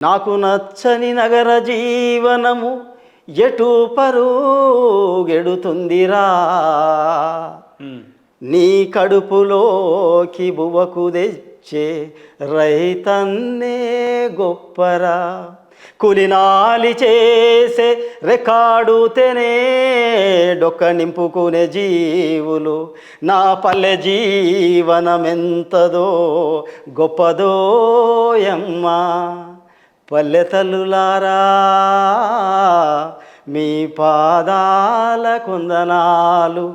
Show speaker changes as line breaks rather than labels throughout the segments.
నాకు నచ్చని నగర జీవనము ఎటు పరుగెడుతుందిరా, నీ కడుపులోకి బువ్వకు తెచ్చే రైతన్నే గొప్పరా. కులినాలి చేసే రెకాడుతేనే డొక్క నింపుకునే జీవులు, నా పల్లె జీవనమెంతదో గొప్పదోయమ్మా. పల్లె తల్లులారా, మీ పాదాల కొందనాలు.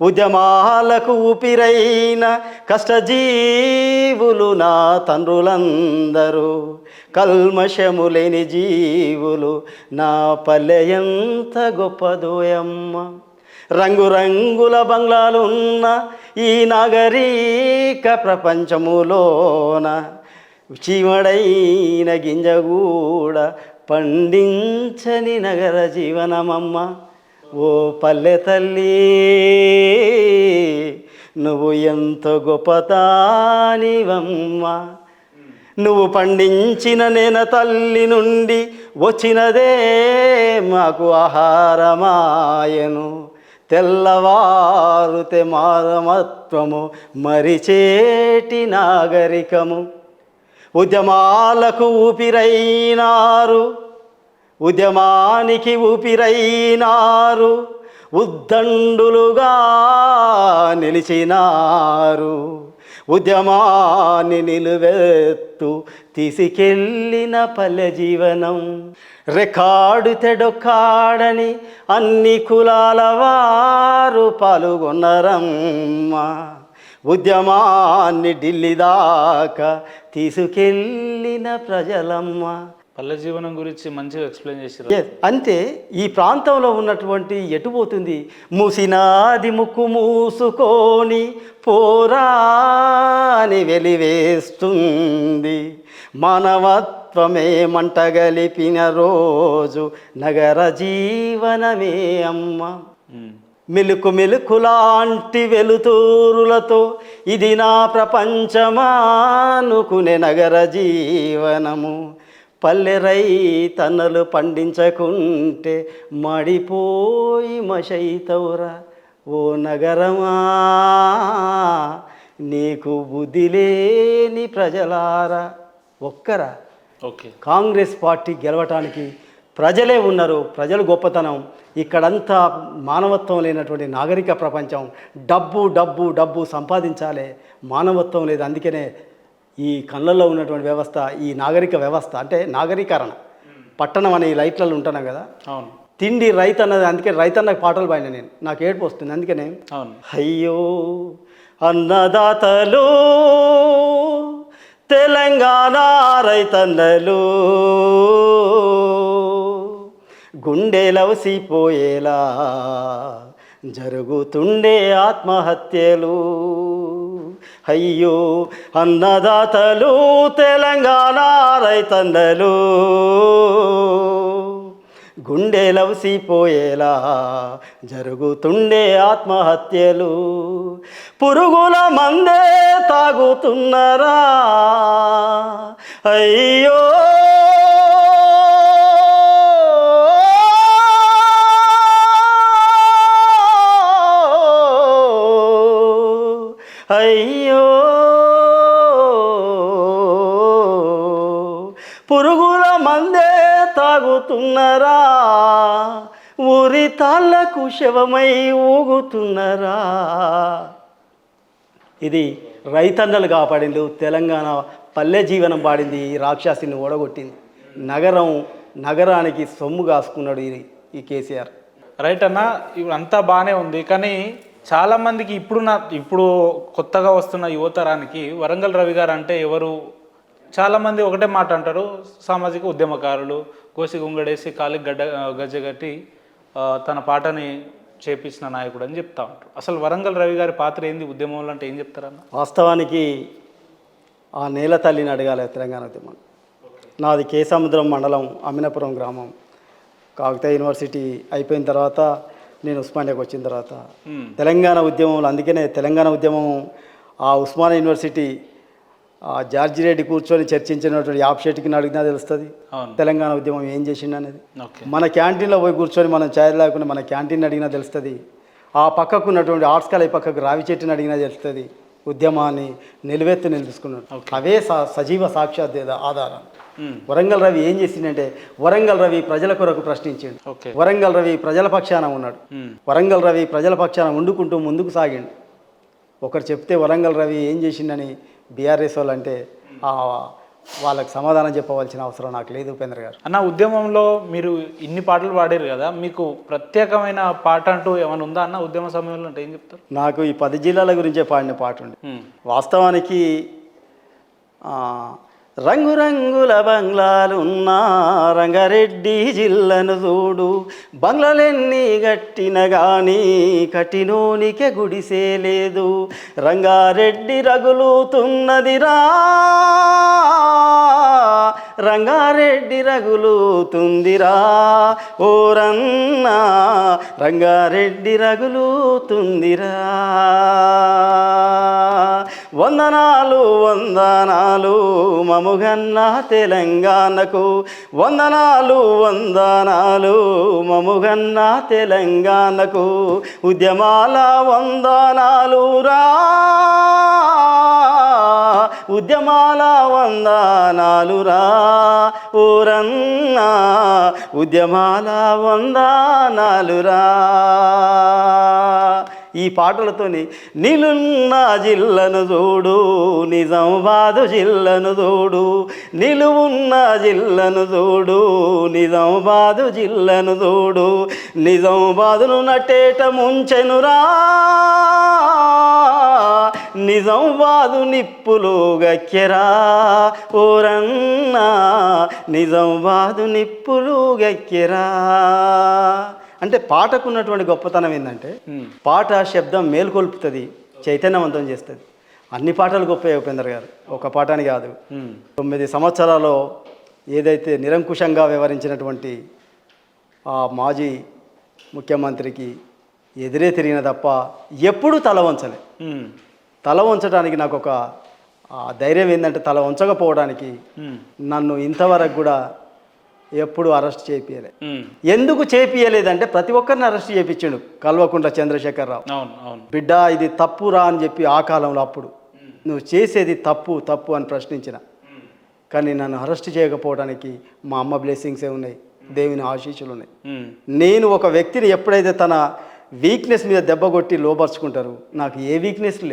ఉద్యమాలకు ఊపిరైన కష్టజీవులు నా తండ్రులందరూ, కల్మషము లేని జీవులు నా పల్లె ఎంత గొప్పదోయమ్మ. రంగురంగుల బంగ్లాలున్న ఈ నాగరిక ప్రపంచములోన చీమడైన గింజగూడ పండించని నగర జీవనమమ్మ. ఓ పల్లె తల్లి, నువ్వు ఎంత గొప్పతానివమ్మ. నువ్వు పండించిన నేల తల్లి నుండి వచ్చినదే మాకు ఆహారమాయను. తెల్లవారుతే మారమత్వము మరిచేటి నాగరికము. ఉద్యమాలకు ఊపిరైనారు, ఉద్యమానికి ఊపిరైనారు, ఉద్దండులుగా నిలిచినారు. ఉద్యమాన్ని నిలువెత్తు తీసుకెళ్ళిన పల్లె జీవనం. రికార్డు తెడొక్కాడని అన్ని కులాల వారు పాల్గొన్నరమ్మా. ఉద్యమాన్ని ఢిల్లీ దాకా తీసుకెళ్ళిన ప్రజలమ్మ.
పల్లె జీవనం గురించి మంచిగా ఎక్స్ప్లెయిన్ చేశారు.
అంటే ఈ ప్రాంతంలో ఉన్నటువంటి ఎటుపోతుంది, మూసినాది ముక్కు మూసుకొని పోరాని వెలివేస్తుంది. మానవత్వమే మంటగలిపిన రోజు నగర జీవనమే అమ్మ. మెలుకు మెలుకులాంటి వెలుతూరులతో ఇది నా ప్రపంచమానుకునే నగర జీవనము. పల్లె రైతన్నలు పండించకుంటే మడిపోయి మషైతవురా. ఓ నగరమా, నీకు బుద్ధి లేని ప్రజలారా. ఒక్కరా
ఓకే,
కాంగ్రెస్ పార్టీ గెలవటానికి ప్రజలే ఉన్నారు. ప్రజలు గొప్పతనం. ఇక్కడంతా మానవత్వం లేనటువంటి నాగరిక ప్రపంచం. డబ్బు డబ్బు డబ్బు సంపాదించాలి, మానవత్వం లేదు. అందుకనే ఈ కళ్ళల్లో ఉన్నటువంటి వ్యవస్థ, ఈ నాగరిక వ్యవస్థ అంటే నాగరీకరణ. పట్టణం అనే ఈ లైట్లలో ఉంటున్నాం కదా.
అవును,
తిండి రైతు అన్నది. అందుకే రైతన్నకు పాటలు పాడిన నేను, నాకు ఏడుపు వస్తుంది. అందుకనే
అవును.
అయ్యో అన్నదాతలు, తెలంగాణ రైతన్నలు, గుండెలవసిపోయేలా జరుగుతుండే ఆత్మహత్యలు. అయ్యో అన్నదాతలు, తెలంగాణ రైతన్నలు, గుండెలవసిపోయేలా జరుగుతుండే ఆత్మహత్యలు. పురుగుల మందే తాగుతున్నారా. అయ్యో అయ్యో పురుగుల మందే తాగుతున్నారా, ఊరి తాళ్ళకు శవమై ఊగుతున్నారా. ఇది రైతన్నలు కాపాడింది. తెలంగాణ పల్లె జీవనం పాడింది. రాక్షసిని ఓడగొట్టింది. నగరానికి సొమ్ము కాసుకున్నాడు ఈ కేసీఆర్.
రైట్ అన్న, ఇప్పుడు అంతా బాగానే ఉంది. కానీ చాలామందికి ఇప్పుడు కొత్తగా వస్తున్న యువతరానికి వరంగల్ రవి గారు అంటే ఎవరు, చాలామంది ఒకటే మాట అంటారు, సామాజిక ఉద్యమకారులు, కోసి గుంగడేసి కాలికి గజ్జగట్టి తన పాటని చేపించిన నాయకుడు అని చెప్తా ఉంటారు. అసలు వరంగల్ రవి గారి పాత్ర ఏంది ఉద్యమంలో అంటే ఏం చెప్తారన్న?
వాస్తవానికి ఆ నేల తల్లిని అడగాలి తెలంగాణ ఉద్యమం. నాది కేసముద్రం మండలం, అమినాపురం గ్రామం. కాకతీయ యూనివర్సిటీ అయిపోయిన తర్వాత నేను ఉస్మానియాకి వచ్చిన తర్వాత తెలంగాణ ఉద్యమంలో, అందుకనే తెలంగాణ ఉద్యమం ఆ ఉస్మానియా యూనివర్సిటీ జార్జి రెడ్డి కూర్చొని చర్చించినటువంటి యాప్షెట్కి అడిగినా తెలుస్తుంది
అవును.
తెలంగాణ ఉద్యమం ఏం చేసిండు అనేది.
ఓకే.
మన క్యాంటీన్లో పోయి కూర్చొని మనం ఛాయ్ లేకుండా మన క్యాంటీన్ అడిగినా తెలుస్తుంది. ఆ పక్కకు ఉన్నటువంటి ఆర్ట్స్ కాలేజ్ పక్కకు రావి చెట్టుని అడిగినా తెలుస్తుంది. ఉద్యమాన్ని నిలువెత్తుకున్నాడు. అవే సజీవ సాక్షాత్ ఆధారం. వరంగల్ రవి ఏం చేసిందంటే వరంగల్ రవి ప్రజల కొరకు ప్రశ్నించిండు.
ఓకే.
వరంగల్ రవి ప్రజల పక్షాన ఉన్నాడు. వరంగల్ రవి ప్రజల పక్షాన వండుకుంటూ ముందుకు సాగిండు. ఒకరు చెప్తే వరంగల్ రవి ఏం చేసిండని బీఆర్ఎస్ వాళ్ళు అంటే వాళ్ళకి సమాధానం చెప్పవలసిన అవసరం నాకు లేదు ఉపేంద్ర గారు.
అన్న, ఉద్యమంలో మీరు ఇన్ని పాటలు పాడారు కదా, మీకు ప్రత్యేకమైన పాట అంటూ ఏమైనా ఉందా అన్న ఉద్యమ సమయంలో? అంటే ఏం చెప్తారు?
నాకు ఈ 10 జిల్లాల గురించే పాడిన పాట ఉంది. వాస్తవానికి రంగురంగుల బంగ్లాలున్నా రంగారెడ్డి జిల్లను చూడు, బంగ్లాలెన్ని గట్టిన గాని కట్టినోనికే గుడిసే లేదు, రంగారెడ్డి రగులుతున్నదిరా, రంగారెడ్డి రగులుతుందిరా ఓరన్నా, రంగారెడ్డి రగులుతుందిరా. వందనాలు వందనాలు మముగన్న తెలంగాణకు, వందనాలు వందనాలు మముగన్న తెలంగాణకు, ఉద్యమాల వందనాలు రా, ఉద్యమాల వందనాలు రా ఓరన్నా, ఉద్యమాల వందనాలు రా. ఈ పాటలతోని నిలున్న జిల్లను చూడు, నిజామాబాదు జిల్లను చూడు, నిలువున్న జిల్లను చూడు, నిజామాబాదు జిల్లను చూడు, నిజామాబాదును నటేట ముంచెనురా, నిజామాబాదు నిప్పులు గక్కెరా ఓరన్నా, నిజామాబాదు నిప్పులు గక్కెరా. అంటే పాటకున్నటువంటి గొప్పతనం ఏంటంటే పాట శబ్దం మేల్కొల్పుతుంది, చైతన్యవంతం చేస్తుంది. అన్ని పాటలు గొప్ప ఉపేందర్ గారు, ఒక పాటని కాదు. 9 సంవత్సరాల్లో ఏదైతే నిరంకుశంగా వ్యవహరించినటువంటి ఆ మాజీ ముఖ్యమంత్రికి ఎదురే తిరిగిన తప్ప ఎప్పుడూ తల వంచలే. తల వంచడానికి నాకు ఒక ధైర్యం ఏంటంటే తల వంచకపోవడానికి నన్ను ఇంతవరకు కూడా ఎప్పుడు అరెస్ట్ చేపియలే. ఎందుకు చేపియలేదంటే ప్రతి ఒక్కరిని అరెస్ట్ చేయించాడు కల్వకుంట్ల చంద్రశేఖరరావు. బిడ్డ ఇది తప్పురా అని చెప్పి ఆ కాలంలో అప్పుడు నువ్వు చేసేది తప్పు తప్పు అని ప్రశ్నించిన. కానీ నన్ను అరెస్ట్ చేయకపోవడానికి మా అమ్మ బ్లెస్సింగ్సే ఉన్నాయి, దేవుని ఆశీస్సులు ఉన్నాయి. నేను ఒక వ్యక్తిని ఎప్పుడైతే తన వీక్నెస్ మీద దెబ్బ కొట్టి లోపరుచుకుంటారు, నాకు ఏ వీక్నెస్ లేవు.